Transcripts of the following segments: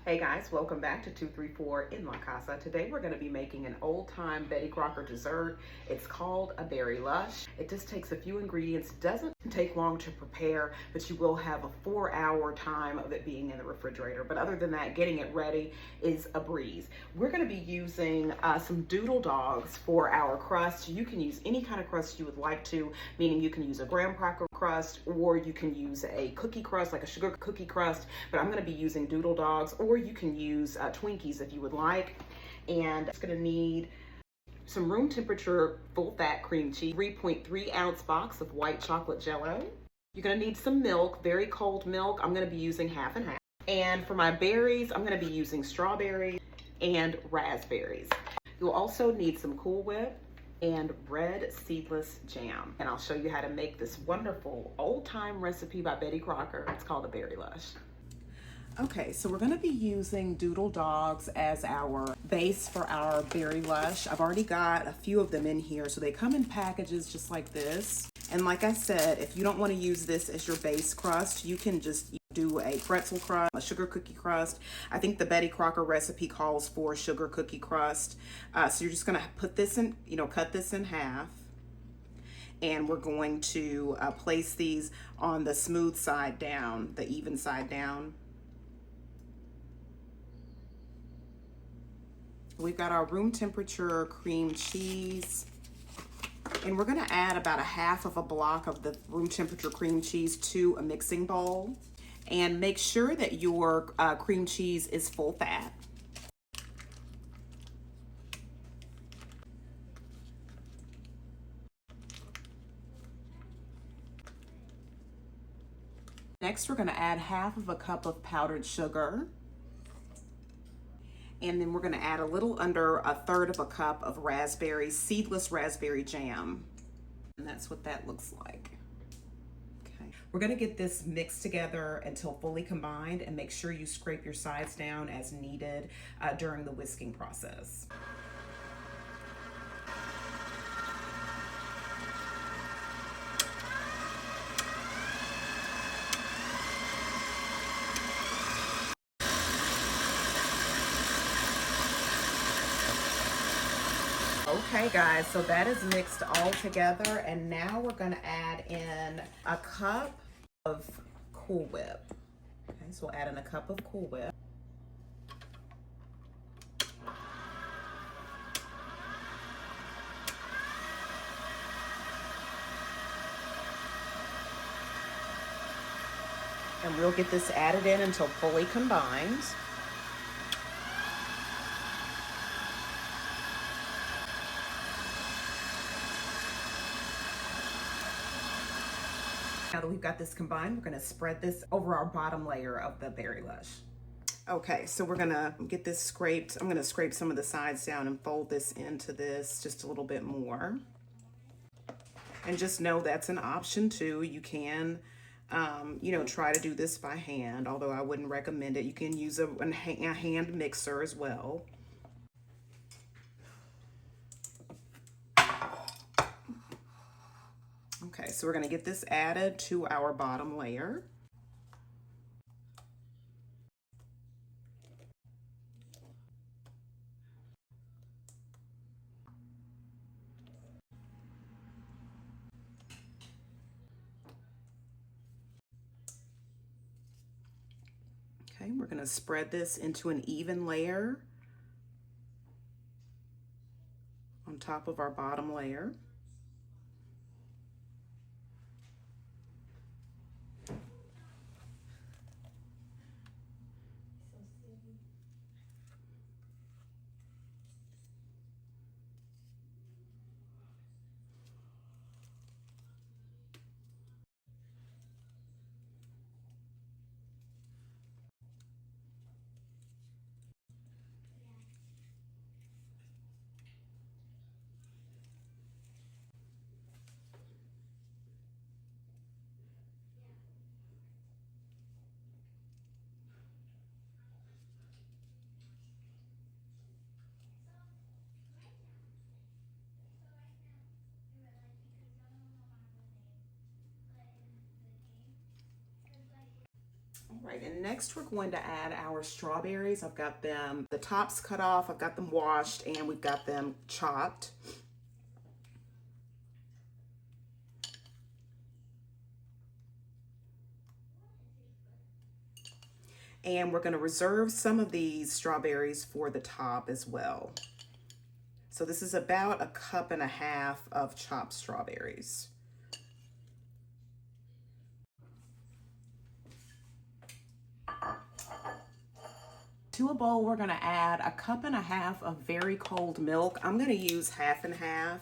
Hey guys, welcome back to 234 En La Casa. Today we're going to be making an old-time Betty Crocker dessert. It's called a berry lush. It just takes a few ingredients. It doesn't take long to prepare, but you will have a 4-hour time of it being in the refrigerator. But other than that, getting it ready is a breeze. We're going to be using some Doodle dogs for our crust. You can use any kind of crust you would like to, meaning you can use a graham cracker crust, or you can use a cookie crust, like a sugar cookie crust, but I'm going to be using Doodle dogs, or you can use Twinkies if you would like. And it's going to need some room temperature full fat cream cheese, 3.3 ounce box of white chocolate jello. You're going to need some milk, very cold milk. I'm going to be using half and half. And for my berries, I'm going to be using strawberries and raspberries. You'll also need some Cool Whip and red seedless jam. And I'll show you how to make this wonderful old-time recipe by Betty Crocker. It's called a berry lush. Okay, so we're gonna be using Doodle dogs as our base for our berry lush. I've already got a few of them in here, so they come in packages just like this. And like I said, if you don't want to use this as your base crust, you can just do a pretzel crust, a sugar cookie crust. I think the Betty Crocker recipe calls for sugar cookie crust. So you're just gonna put this in, cut this in half. And we're going to place these on the smooth side down, the even side down. We've got our room temperature cream cheese, and we're gonna add about a half of a block of the room temperature cream cheese to a mixing bowl. And make sure that your cream cheese is full fat. Next, we're gonna add half of a cup of powdered sugar. And then we're gonna add a little under a third of a cup of seedless raspberry jam. And that's what that looks like. Okay. We're gonna get this mixed together until fully combined, and make sure you scrape your sides down as needed during the whisking process. Okay guys, so that is mixed all together, and now we're gonna add in a cup of Cool Whip. Okay, so we'll add in a cup of Cool Whip. And we'll get this added in until fully combined. Now that we've got this combined, we're gonna spread this over our bottom layer of the berry lush. Okay, so we're gonna get this scraped. I'm gonna scrape some of the sides down and fold this into this just a little bit more. And just know that's an option too. You can, try to do this by hand, although I wouldn't recommend it. You can use a hand mixer as well. Okay, so we're gonna get this added to our bottom layer. Okay, we're gonna spread this into an even layer on top of our bottom layer. All right, and next we're going to add our strawberries. I've got them, the tops cut off, I've got them washed, and we've got them chopped. And we're going to reserve some of these strawberries for the top as well. So this is about 1.5 cups of chopped strawberries. To a bowl, we're going to add 1.5 cups of very cold milk. I'm going to use half and half.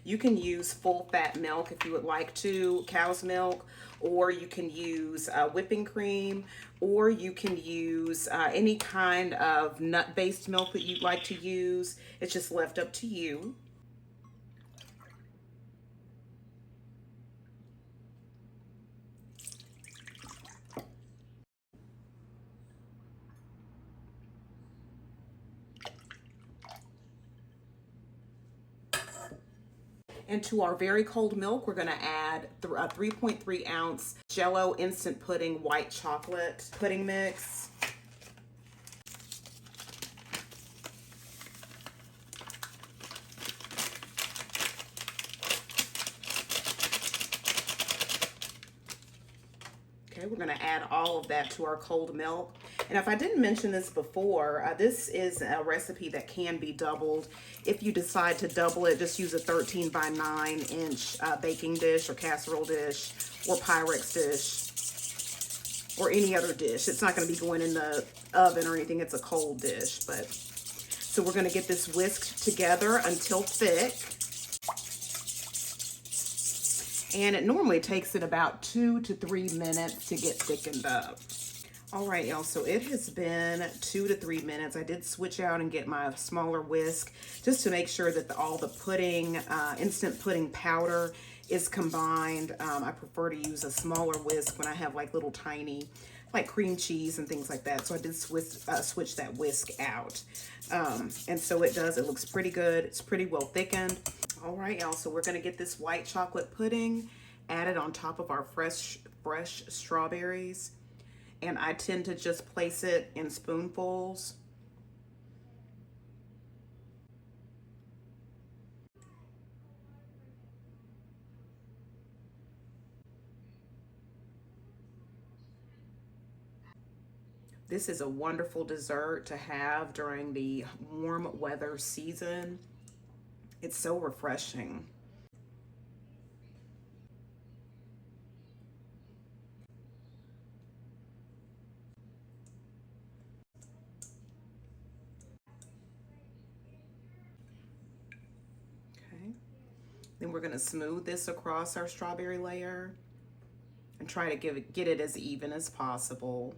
You can use full fat milk if you would like to, cow's milk, or you can use whipping cream, or you can use any kind of nut-based milk that you'd like to use. It's just left up to you. And to our very cold milk, we're going to add a 3.3 ounce Jell-O instant pudding white chocolate pudding mix. Okay, we're going to add all of that to our cold milk. And if I didn't mention this before, this is a recipe that can be doubled. If you decide to double it, just use a 13 by 9 inch baking dish or casserole dish or Pyrex dish or any other dish. It's not going to be going in the oven or anything. It's a cold dish. But so we're going to get this whisked together until thick. And it normally takes it about 2 to 3 minutes to get thickened up. All right, y'all, so it has been 2 to 3 minutes. I did switch out and get my smaller whisk just to make sure that all the pudding, instant pudding powder is combined. I prefer to use a smaller whisk when I have like little tiny, like cream cheese and things like that. So I did switch that whisk out. And so it looks pretty good. It's pretty well thickened. All right, y'all, so we're gonna get this white chocolate pudding added on top of our fresh strawberries. And I tend to just place it in spoonfuls. This is a wonderful dessert to have during the warm weather season. It's so refreshing. Then we're going to smooth this across our strawberry layer and try to get it as even as possible.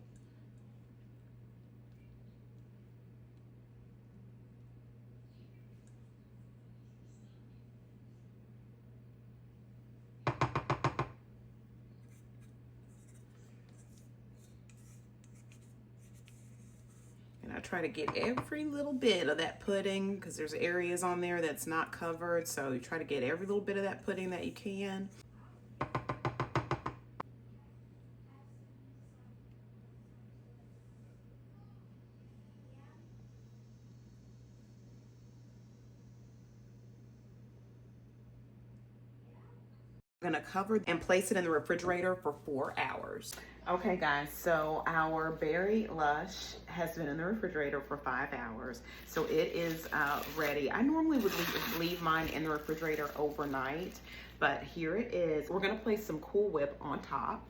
I try to get every little bit of that pudding because there's areas on there that's not covered. So you try to get every little bit of that pudding that you can. I'm gonna cover and place it in the refrigerator for 4 hours. Okay guys, so our Berry Lush has been in the refrigerator for 5 hours. So it is ready. I normally would leave mine in the refrigerator overnight, but here it is. We're gonna place some Cool Whip on top.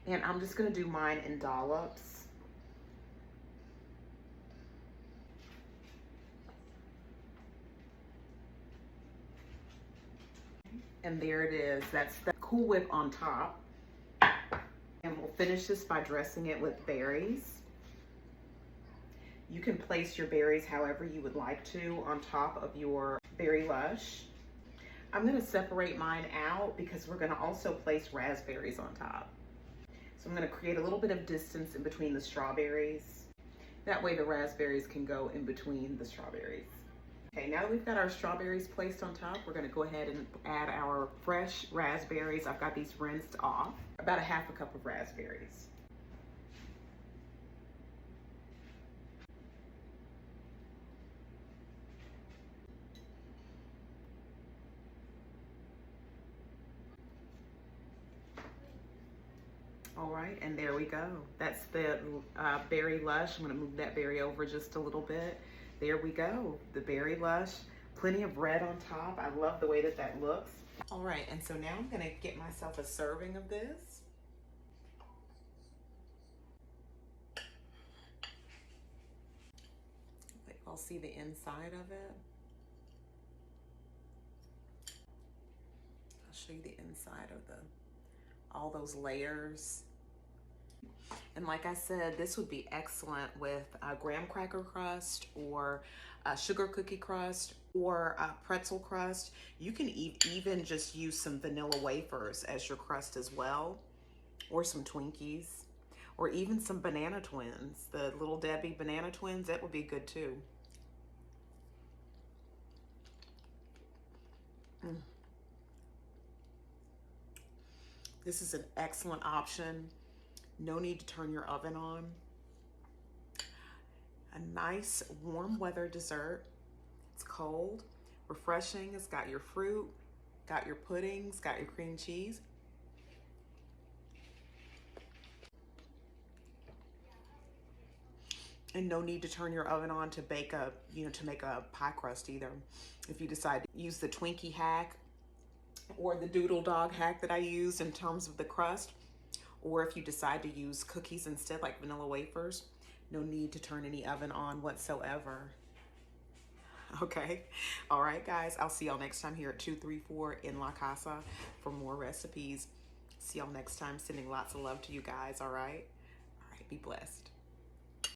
And I'm just gonna do mine in dollops. And there it is. That's the Cool Whip on top. And we'll finish this by dressing it with berries. You can place your berries however you would like to on top of your Berry Lush. I'm gonna separate mine out because we're gonna also place raspberries on top. So I'm gonna create a little bit of distance in between the strawberries. That way the raspberries can go in between the strawberries. Okay, now that we've got our strawberries placed on top, we're gonna go ahead and add our fresh raspberries. I've got these rinsed off. about a half a cup of raspberries. All right, and there we go. That's the Berry Lush. I'm gonna move that berry over just a little bit. There we go, the Berry Lush. Plenty of red on top. I love the way that that looks. All right, and so now I'm gonna get myself a serving of this. I'll see the inside of it. I'll show you the inside of all those layers. And like I said, this would be excellent with graham cracker crust or sugar cookie crust or pretzel crust. You can even just use some vanilla wafers as your crust as well, or some Twinkies, or even some banana twins. The Little Debbie banana twins, that would be good too. This is an excellent option. No need to turn your oven on. A nice warm weather dessert. It's cold, refreshing. It's got your fruit, got your puddings, got your cream cheese. And no need to turn your oven on to bake a, to make a pie crust either. If you decide to use the Twinkie hack or the Doodle dog hack that I used in terms of the crust, or if you decide to use cookies instead, like vanilla wafers, no need to turn any oven on whatsoever. Okay, all right guys, I'll see y'all next time here at 234 En La Casa for more recipes. See y'all next time, sending lots of love to you guys, all right? All right, be blessed.